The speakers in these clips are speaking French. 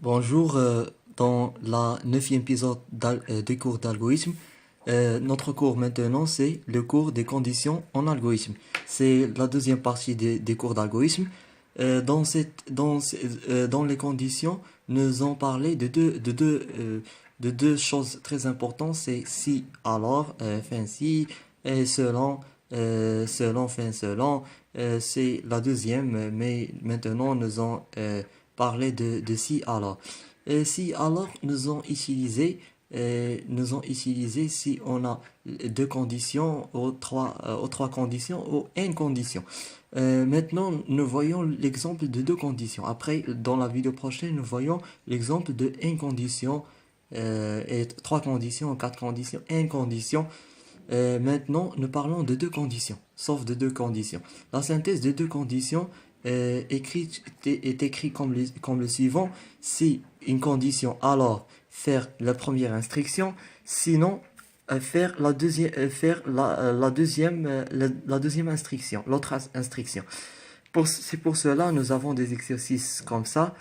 Bonjour, dans la neuvième épisode des cours d'algorithme, notre cours maintenant c'est le cours des conditions en algorithme. C'est la deuxième partie des cours d'algorithme. Dans les conditions, nous allons parlé de deux choses très importantes, c'est si, alors, fin si, et selon, selon, fin selon. C'est la deuxième, mais maintenant nous allons parler de si, alors. Si, alors, nous ont utilisé si on a deux conditions, aux trois conditions, aux n conditions. Maintenant, nous voyons l'exemple de deux conditions. Après, dans la vidéo prochaine, nous voyons l'exemple de n conditions, et trois conditions, quatre conditions, n conditions. Maintenant, nous parlons de deux conditions, sauf de deux conditions. La synthèse de deux conditions est écrite comme le suivant. Si une condition, alors faire la première instruction, sinon faire la deuxième instruction, l'autre instruction. C'est pour cela nous avons des exercices comme ça.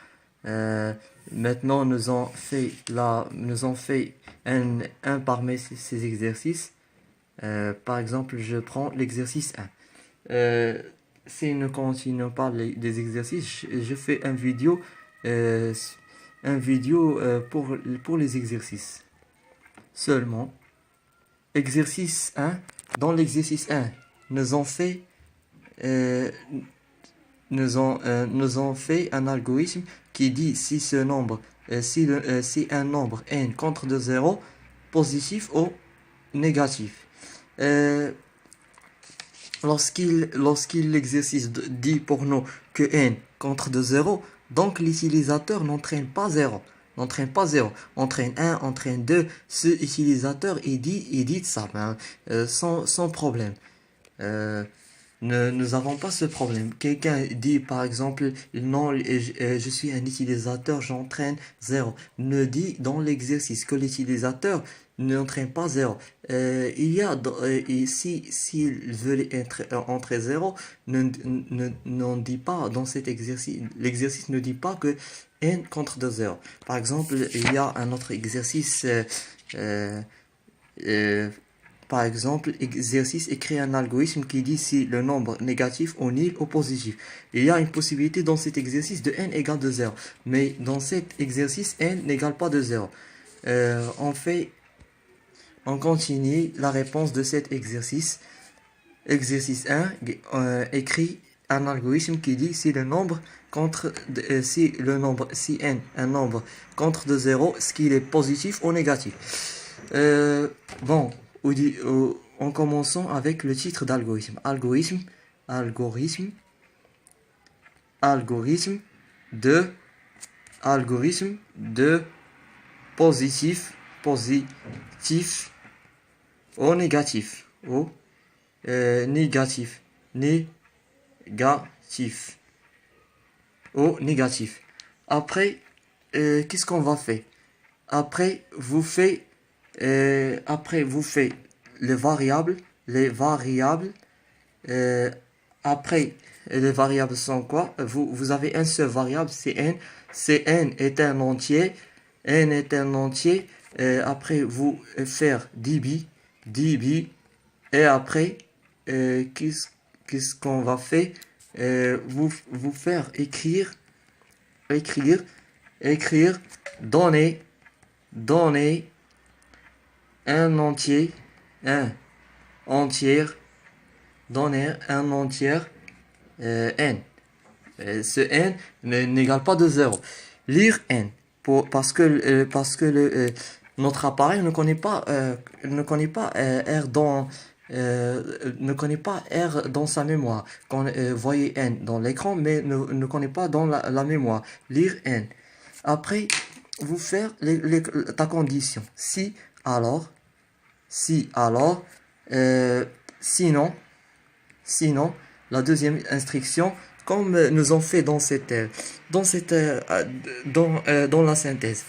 Euh, Maintenant nous avons fait un parmi ces exercices. Par exemple, je prends l'exercice 1. Si nous continuons pas des exercices, je fais euh, un vidéo pour les exercices. Seulement, exercice 1, dans l'exercice 1, nous avons fait, euh, nous avons fait un algorithme qui dit si ce nombre, si un nombre n contre de 0, positif ou négatif. Euh, Lorsqu'il l'exercice dit pour nous que n contre de 0, donc l'utilisateur n'entraîne pas 0. N'entraîne pas 0. Entraîne 1, entraîne 2. Ce utilisateur, il dit ça sans problème. Euh, nous n'avons pas ce problème. Quelqu'un dit par exemple, non, je suis un utilisateur, j'entraîne 0. Ne dit dans l'exercice que l'utilisateur n'entraîne pas 0. S'il veut entrer 0, n'en dit pas dans cet exercice. L'exercice ne dit pas que n contre de 0. Par exemple, il y a un autre exercice. Euh, euh, Par exemple, exercice écrit un algorithme qui dit si le nombre négatif ou nul ou positif. Il y a une possibilité dans cet exercice de n égale de 0. Mais dans cet exercice, n n'égale pas de 0. On continue la réponse de cet exercice. Exercice 1 écrit un algorithme qui dit si si n, un nombre contre de 0, est-ce qu'il est positif ou négatif. Bon, en commençant avec le titre d'algorithme. Algorithme de, algorithme de positif au négatif, négatif, négatif. Après, qu'est-ce qu'on va faire? Après, vous faites les variables. euh, Après, les variables sont quoi? Vous avez un seul variable, c'est n. C'est n est un entier. N est un entier. Après, vous faire db. Et après, qu'est-ce qu'on va faire? Vous faire écrire, donner, un entier, un entier, donner un entier, n. Ce n n'égale pas de 0. Lire n, notre appareil ne connaît pas R dans sa mémoire. Quand voyez n dans l'écran, mais ne connaît pas dans la mémoire. Lire n. Après, vous faire ta condition. Alors, si alors, sinon, la deuxième instruction, comme nous avons fait dans la synthèse.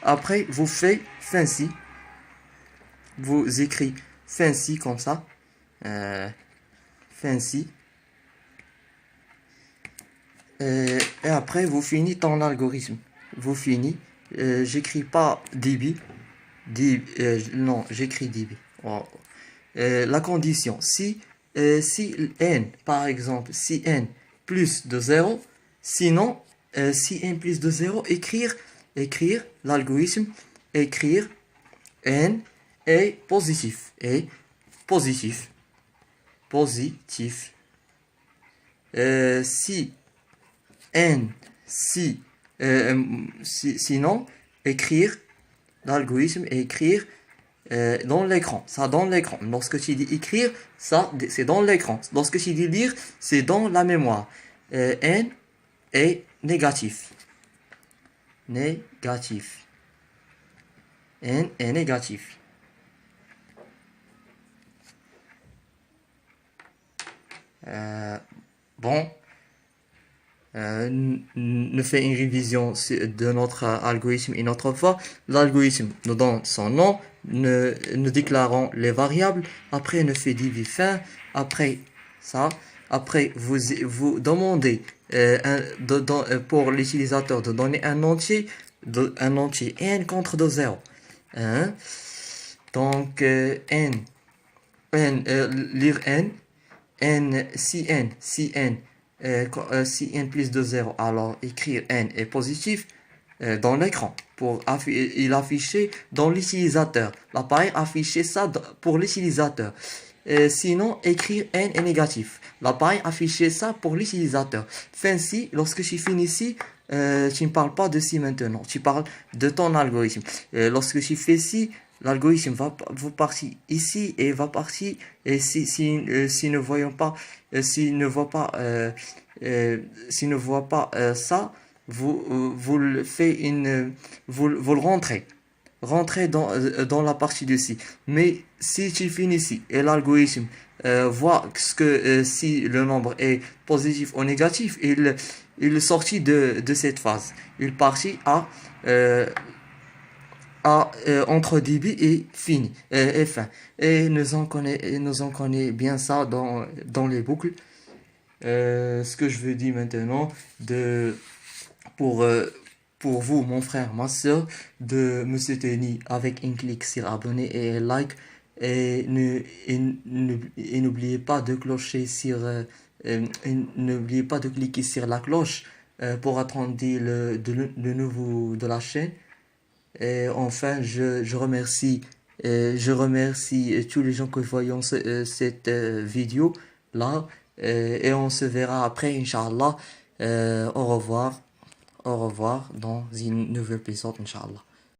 Après, vous faites fin si, vous écrivez fin si comme ça, fin si, et après vous finissez dans l'algorithme. vous finissez. J'écris pas db, non, j'écris db. Wow. La condition, si n, par exemple, si n plus de 0, sinon, si n plus de 0, écrire l'algorithme, écrire n est positif, positif, positif. Si n, sinon, écrire l'algorithme, écrire dans l'écran, ça dans l'écran. Lorsque tu dis écrire, ça c'est dans l'écran. Lorsque tu dis lire, c'est dans la mémoire. N est négatif. Négatif. N est négatif. Bon, ne fait une révision de notre algorithme une autre fois. L'algorithme nous donne son nom, nous déclarons les variables, après nous fait divi fin, après ça, après vous demandez pour l'utilisateur de donner un entier n contre de 0. Hein? Donc lire si n plus de 0, alors écrire n est positif dans l'écran. Il afficher dans l'utilisateur. L'appareil afficher ça pour l'utilisateur. Sinon, écrire n est négatif. L'appareil afficher ça pour l'utilisateur. Fin si, lorsque tu finis ici, tu ne parles pas de si maintenant. Tu parles de ton algorithme. Lorsque tu fais si, l'algorithme va partir ici et va partir, et si ne voyons pas s'il ne voit pas ça, vous le faites vous le rentrez dans la partie de ci. Mais si tu finis ici et l'algorithme voit que si le nombre est positif ou négatif, il sortit de cette phase. Il partit entre début et fini et fin. Et nous en connaît bien ça dans les boucles. Ce que je veux dire maintenant pour vous, mon frère, ma soeur, de me soutenir avec un clic sur abonner et un like, et n'oubliez pas de clocher n'oubliez pas de cliquer sur la cloche pour attendre le nouveau de la chaîne. Et enfin, je remercie tous les gens qui voyons cette vidéo là, et on se verra après, Inch'Allah. Au revoir dans une nouvelle épisode, Inch'Allah.